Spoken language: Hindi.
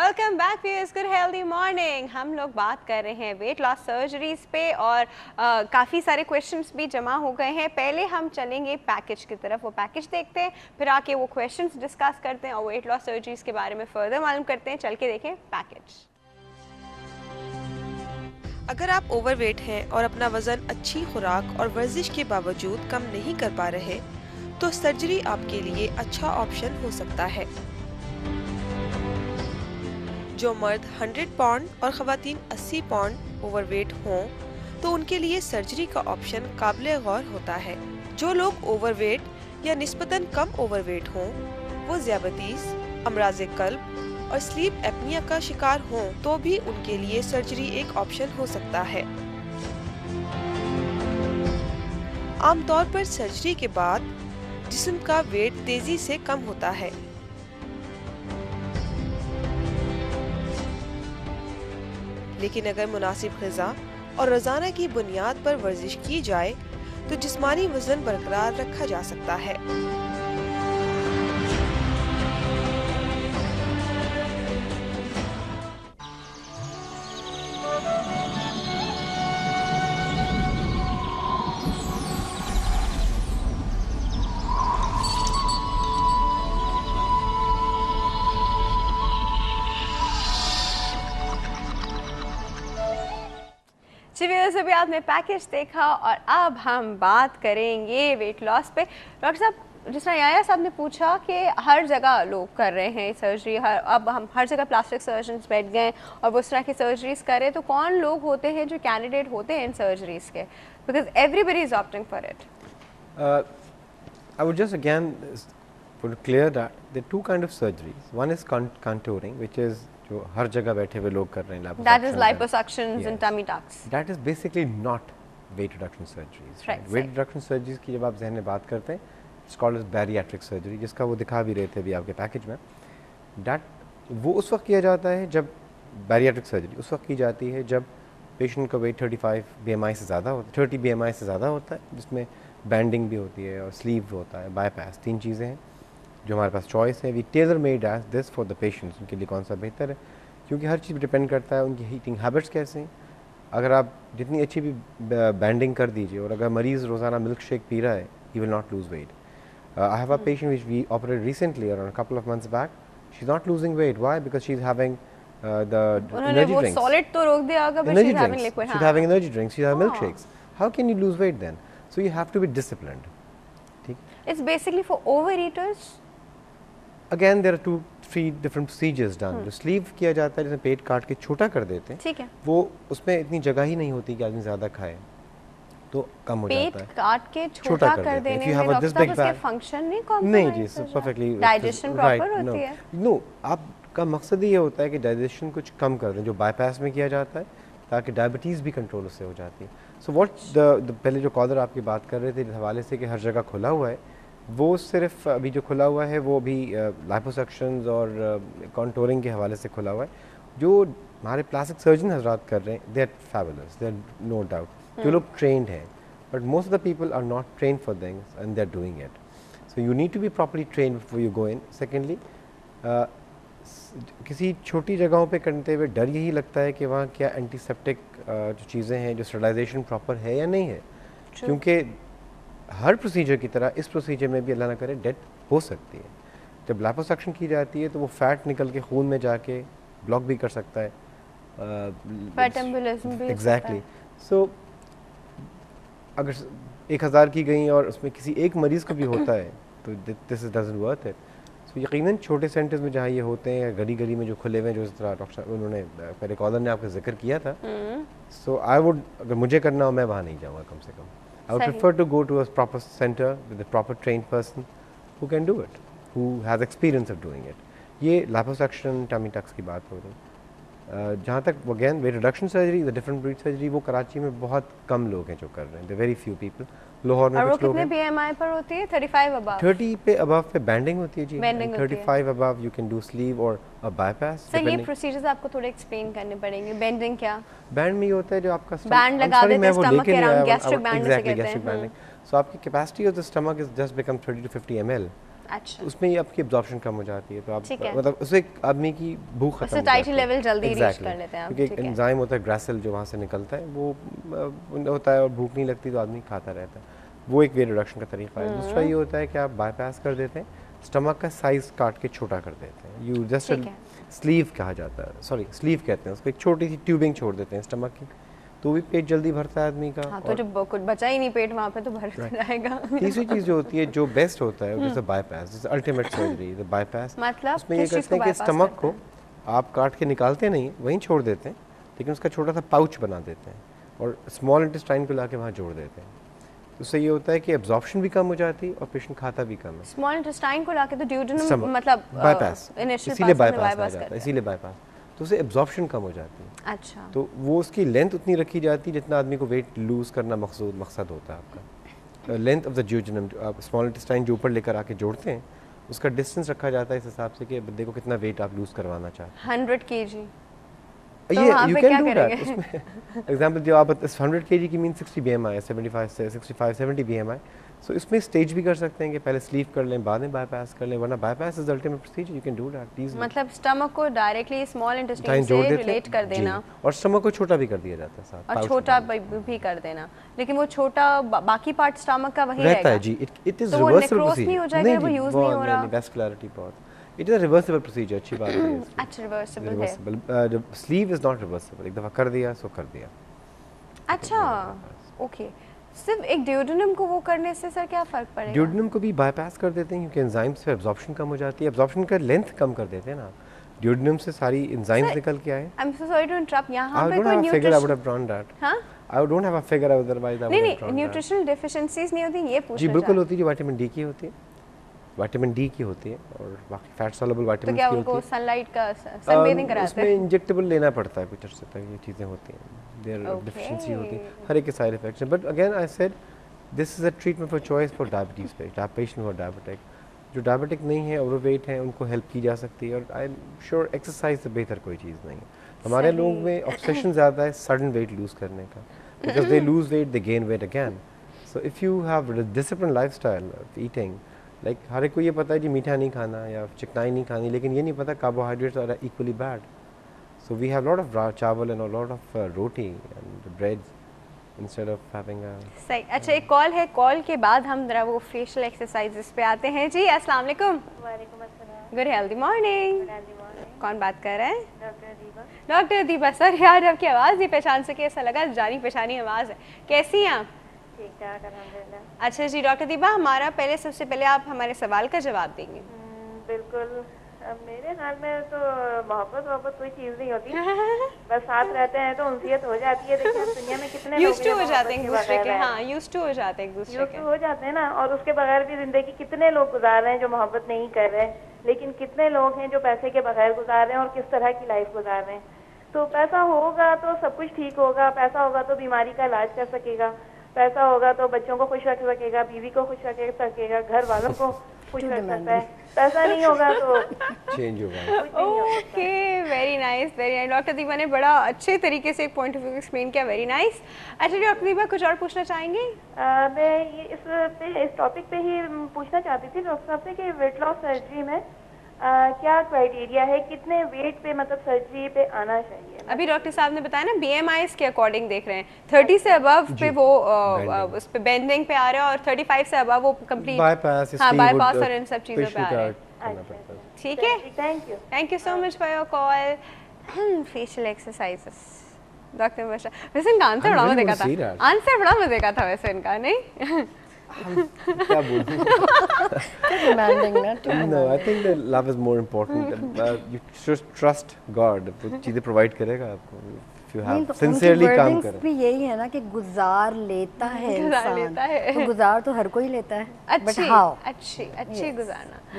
Welcome back viewers, good healthy morning. हम लोग बात कर रहे हैं वेट लॉस सर्जरीज पे और काफ़ी सारे क्वेश्चंस भी जमा हो गए हैं। पहले हम चलेंगे पैकेज की तरफ, वो पैकेज देखते हैं, फिर आके वो क्वेश्चंस डिस्कस करते हैं और वेट लॉस सर्जरीज के बारे में फर्दर मालूम करते हैं। चल के देखें पैकेज। अगर आप ओवरवेट हैं और अपना वजन अच्छी खुराक और वर्जिश के बावजूद कम नहीं कर पा रहे, तो सर्जरी आपके लिए अच्छा ऑप्शन हो सकता है। जो मर्द 100 पाउंड और ख़वातीन 80 पाउंड ओवरवेट हों, तो उनके लिए सर्जरी का ऑप्शन काबिल गौर होता है। जो लोग ओवरवेट या निस्बतन कम ओवरवेट हों, वो ज़ियाबतीस, अमराज़ क़ल्ब और स्लीप एपनिया का शिकार हों, तो भी उनके लिए सर्जरी एक ऑप्शन हो सकता है। आमतौर पर सर्जरी के बाद जिस्म का वेट तेजी से कम होता है। लेकिन अगर मुनासिब ग़िज़ा और रोज़ाना की बुनियाद पर वर्जिश की जाए तो जिस्मानी वजन बरकरार रखा जा सकता है। व्यूअर्स, अभी आपने पैकेज देखा और अब हम बात करेंगे वेट लॉस पे। डॉक्टर साहब, जिस तरह याया साहब ने पूछा कि हर जगह लोग कर रहे हैं सर्जरी, अब हम हर जगह प्लास्टिक सर्जन्स बैठ गए और वो उस तरह की सर्जरीज करें, तो कौन लोग होते हैं जो कैंडिडेट होते हैं इन सर्जरीज के? Because everybody is opting for it. I would just again put clear that there are two kind of surgeries. One is contouring, which is जो हर जगह बैठे हुए लोग कर रहे हैं, that is liposuctions and tummy tucks. That is basically not weight reduction surgeries. Right. Weight reduction surgeries की जब आप जहन में बात करते हैं, it's called as bariatric surgery, जिसका वो दिखा भी रहे थे अभी आपके पैकेज में। वो उस वक्त किया जाता है जब bariatric surgery उस वक्त की जाती है जब पेशेंट का वेट 35 BMI से ज़्यादा होता है, 30 BMI से ज़्यादा होता है, जिसमें बैंडिंग भी होती है और स्लीव होता है, बाईपास, 3 चीज़ें हैं जो हमारे पास चॉइस है। We tailor made as this for the patients, उनके लिए कौन सा बेहतर है, क्योंकि हर चीज़ डिपेंड करता है उनकी हीटिंग हैबिट्स कैसे हैं। अगर आप जितनी अच्छी भी बैंडिंग कर दीजिए और अगर मरीज़ रोज़ाना मिल्क शेक पी रहा है, he will not lose weight. I have a patient which we operated recently around couple of months back, she is not losing weight. Why? Because she is having उन्होंने वो सॉलिड तो रोक दिया होगा, but she is having liquid. She is having energy drinks, she is having milk shakes. How can you lose weight then? So you have to be disciplined. ठीक, it's basically for ओवरईटर्स। Again there are 2-3 different procedures done. जो स्लीव किया जाता है, जिसमें पेट काट के छोटा कर देते हैं, ठीक है, वो उसमें इतनी जगह ही नहीं होती कि आदमी ज़्यादा खाए, तो कम हो जाता है। पेट काट के छोटा कर देने में डॉक्टर साहब उसके फंक्शन नहीं कॉम्प्रोमाइज नहीं जी, परफेक्टली डाइजेशन प्रॉपर होती है। नो, आपका मकसद ये होता है कि डाइजेशन कुछ कम कर दें, जो बाईपास में किया जाता है, ताकि डायबिटीज़ भी कंट्रोल उससे हो जाती है। सो व्हाट द पहले जो कॉलर आपकी बात कर रहे थे इस हवाले से कि हर जगह खुला हुआ है, वो सिर्फ अभी जो खुला हुआ है वो भी लाइपोसक्शंस और कॉन्टोरिंग के हवाले से खुला हुआ है। जो हमारे प्लास्टिक सर्जन हजरात कर रहे हैं, they are fabulous, they are no doubt. जो लोग ट्रेंड हैं, but most of the people are not trained for things and they are doing it. So you need to be properly trained before you go in. Secondly, किसी छोटी जगहों पे करते हुए डर यही लगता है कि वहाँ क्या एंटीसेप्टिक जो चीज़ें हैं, जो स्टरलाइजेशन प्रॉपर है या नहीं है, क्योंकि हर प्रोसीजर की तरह इस प्रोसीजर में भी अल्लाह ना करे डेथ हो सकती है। जब लाइपोसक्शन की जाती है तो वो फैट निकल के खून में जाके ब्लॉक भी कर सकता है, एग्जैक्टली। सो अगर 1000 की गई और उसमें किसी एक मरीज़ को भी होता है तो this is doesn't worth it. So यकीनन छोटे सेंटर्स में जहाँ ये होते हैं, गली गली में जो खुले हुए हैं, जो इस तरह डॉक्टर उन्होंने पहले कॉलर ने आपका जिक्र किया था, सो आई वुड, अगर मुझे करना हो मैं वहाँ नहीं जाऊँगा कम से कम। I would prefer to go to a proper center with a proper trained person who can do it, who has experience of doing it. ये liposuction, tummy tucks की बात हो रही है। जहाँ तक again weight reduction surgery, the different breed surgery, वो कराची में बहुत कम लोग हैं जो कर रहे हैं, there are very few people. Lahore में कुछ लोग हैं। कितने BMI पर होती है? 35 above। 30 पे above पे बैंडिंग होती है जी। 35 above you can do sleeve or a bypass। Sir, ये प्रोसीजर्स आपको थोड़े एक्सप्लेन करने पड़ेंगे। बैंडिंग क्या? बैंड में ये होता है जो आपका बैंड लगा देते हैं स्टमक के अराउंड, गैस्ट्रिक बैंड से कहते हैं। सो आपकी capacity of the stomach is just become 30 to 50 ml अच्छा, उसमें ही आपकी एब्जॉर्प्शन कम हो जाती है, तो आप ठीक है। मतलब उससे एक आदमी की भूख खत्म हो जाती सैटिस्फैक्शन है। लेवल जल्दी रीच Exactly. कर लेते हैं आप, क्योंकि ठीक एक है। एंजाइम होता है ग्रासिल जो वहाँ से निकलता है, वो होता है और भूख नहीं लगती तो आदमी खाता रहता है। वो एक वेट रिडक्शन का तरीका है। दूसरा ये होता है कि आप बाईपास कर देते हैं, स्टमक का साइज काट के छोटा कर देते हैं। यू जस्ट ठीक है। स्लीव कहा जाता है, सॉरी स्लीव कहते हैं उसको, एक छोटी सी ट्यूबिंग छोड़ देते हैं स्टमक की, तो भी पेट जल्दी भरता है आदमी का। हाँ, तो और जब कुछ बचा ही नहीं पेट वहाँ पे तो भर जाएगा। तीसरी चीज़ जो होती है जो बेस्ट होता है जैसे बाईपास, जैसे अल्टीमेट सर्जरी द बाईपास, मतलब उसमें ये किस चीज़ करते को हैं कि bypass स्टमक करते को आप काट के निकालते नहीं, वहीं छोड़ देते हैं, लेकिन उसका छोटा सा पाउच बना देते हैं और स्मॉल इंटेस्टाइन को लाके वहाँ जोड़ देते हैं। तो उससे ये होता है कि एब्जॉर्प्शन भी कम हो जाती है और पेशेंट खाता भी कम है। स्मॉल इंटेस्टाइन को लाके तो ड्यूडेनम Stomach, मतलब बाईपास, इनिशियल इसीलिए पास में बाईपास कहा bypass जाता करते है, हैं। इसीलिए बाईपास। तो उससे एब्जॉर्प्शन कम हो जाती है, अच्छा, तो वो उसकी लेंथ उतनी रखी जाती है जितना आदमी को वेट लूज करना मकसद होता है आपका। लेंथ ऑफ द ड्यूडेनम, आप स्मॉल इंटेस्टाइन जो ऊपर लेकर आके जोड़ते हैं, उसका डिस्टेंस रखा जाता है इस हिसाब से कि बंदे को कितना वेट आप लूज करवाना चाहते 100 kg। हैं। तो ये वहाँ यू पे कैन क्या डू दैट। करेंगे? उसमें एग्जांपल जो आप 100 kg की मीन 60 BMI है, 65 70 BMI, सो इसमें स्टेज भी कर सकते हैं कि पहले स्लीव कर लें, बाद में बाईपास कर लें, वरना bypass is ultimate procedure, you can do that easily. मतलब स्टमक को डायरेक्टली स्मॉल इंटेस्टाइन टाइम जोड़ से देते हैं रिलेट कर जी, देना और स्टमक को छोटा भी कर दिया जाता है साथ, और pouch छोटा बना देते भी कर देना, लेकिन वो छोटा बाकी पार्ट स्टमक का वही हैं। रहता रहेगा। है जी, इट इज तो वो रिवर्सिबल necrose प्रोसीजर। नहीं हो जाएगा, वो use नहीं हो रहा? वैस्कुलरिटी बहुत, it is a reversible procedure, अच्छी बात है इसकी। अच्छा, रिवर्सिबल है। Reversible, sleeve is not reversible, एक दफा कर दिया सो कर दिया। अच्छा, ओके। सिर्फ एक ड्यूडेनम को वो करने से सर क्या फर्क पड़ेगा? ड्यूडेनम को भी बाईपास कर देते हैं क्योंकि एंजाइम्स से एब्जॉर्प्शन कम हो जाती है, एब्जॉर्प्शन का लेंथ कम कर देते हैं ना, ड्यूडेनम से सारी एंजाइम्स Sir, निकल के आए। I am so sorry to interrupt, यहाँ I पे don't कोई have a figure, I would nutrition, have drawn that. हाँ? I don't have a figure, otherwise I would नहीं have नहीं, drawn that. न्यूट्रिशनल डेफिशिएंसीज नहीं होती, ये जी पूछना बिल्कुल चाह होती है, जो विटामिन डी की होती है, विटामिन डी की होती है और बाकी फैट सॉल्युबल तो विटामिन क्या की उनको होती है। सनलाइट का सनबेथिंग कराते उसमें हैं? इंजेक्टेबल लेना पड़ता है कुछ अर्से तक, ये चीज़ें होती हैं, देयर डिफिशिएंसी होती है, हर एक के साइड इफेक्ट्स हैं, but again I said this is a treatment for choice for diabetes patient for diabetic. जो डायबिटिक नहीं है, ओवरवेट हैं, उनको हेल्प की जा सकती है, और आई एम श्योर एक्सरसाइज से बेहतर कोई चीज़ नहीं है। हमारे सही। लोग में ऑब्सेशन ज़्यादा है सडन वेट लूज़ करने का, because they lose weight they gain weight again. So if you have discipline life style of eating, like हर एक को ये पता है कि मीठा नहीं खाना या चिकनाई नहीं खानी, लेकिन ये नहीं पता carbohydrates are equally bad. So we have lot of chawal and lot of roti and bread instead of having a. सही। अच्छा, एक कॉल है, कॉल के बाद हम जरा वो फेशियल एक्सरसाइजेस पे आते हैं। जी अस्सलाम वालेकुम। वालेकुम अस्सलाम। Good healthy morning. Healthy morning. कौन बात कर रहे हैं? Doctor Deepa. Doctor Deepa. Sir यार आपकी आवाज़ नहीं पहचान सके, ऐसा लगा जानी पहचानी आवाज़ है। कैसी हैं आप? ठीक ठाक अल्हम्दुलिल्लाह। अच्छा जी डॉक्टर दीपा, हमारा सबसे पहले आप हमारे सवाल का जवाब देंगे। बिल्कुल। अब मेरे ख्याल में तो मोहब्बत कोई चीज़ नहीं होती, बस साथ रहते हैं तो उनसियत हो जाती है। देखिए दुनिया में कितने लोग यूज्ड टू हो जाते हैं एक दूसरे के। बगैर हाँ, यूज्ड टू हो जाते हैं एक दूसरे यूज्ड के। टू हो जाते हैं ना, और उसके बगैर भी जिंदगी कितने लोग गुजार रहे हैं जो मोहब्बत नहीं कर रहे हैं, लेकिन कितने लोग हैं जो पैसे के बगैर गुजार रहे हैं और किस तरह की लाइफ गुजार रहे हैं। तो पैसा होगा तो सब कुछ ठीक होगा, पैसा होगा तो बीमारी का इलाज कर सकेगा, पैसा होगा तो बच्चों को खुश रख सकेगा, बीवी को खुश रख सकेगा, घर वालों को खुश रख सकता है। पैसा नहीं होगा तो चेंज होगा। कुछ नहीं हो सकता। Okay, very nice very nice. Doctor Deepa ने बड़ा अच्छे तरीके से एक पॉइंट ऑफ व्यू एक्सप्लेन किया, वेरी नाइस। अच्छा डॉक्टर दीपा, कुछ और पूछना चाहेंगे? मैं ये इस टॉपिक पे ही पूछना चाहती थी डॉक्टर साहब से कि वेट लॉस सर्जरी में क्या क्राइटेरिया है, कितने वेट पे मतलब सर्जरी पे आना चाहिए? अभी डॉक्टर साहब ने बताया ना BMIs के अकॉर्डिंग देख रहे हैं, 30 से अबव पे वो Bending। उस पे बेंडिंग पे आ रहा है और 35 से अबव वो कंप्लीट बाईपास, हाँ बाईपास और इन सब चीज़ों पे आ रहा है। अच्छा, ठीक है, thank you so much for your call. Facial exercises doctor Varsha, वैसे इनका आंसर I'm बड़ा really मजे का want to see था, that. आंसर बड़ा मजे का था वैसे इनका, नहीं? क्या बोलूं? demanding ना too No, I think that love is more important. You should trust God. वो चीजें प्रोवाइड करेगा आपको if you नहीं have तो sincerely उनकी काम wordings करें। भी यही है ना कि गुजार लेता है गुजार इंसान, लेता है। तो गुजार तो हर कोई लेता है, बट अच्छी हाउ अच्छी अच्छी गुजारना।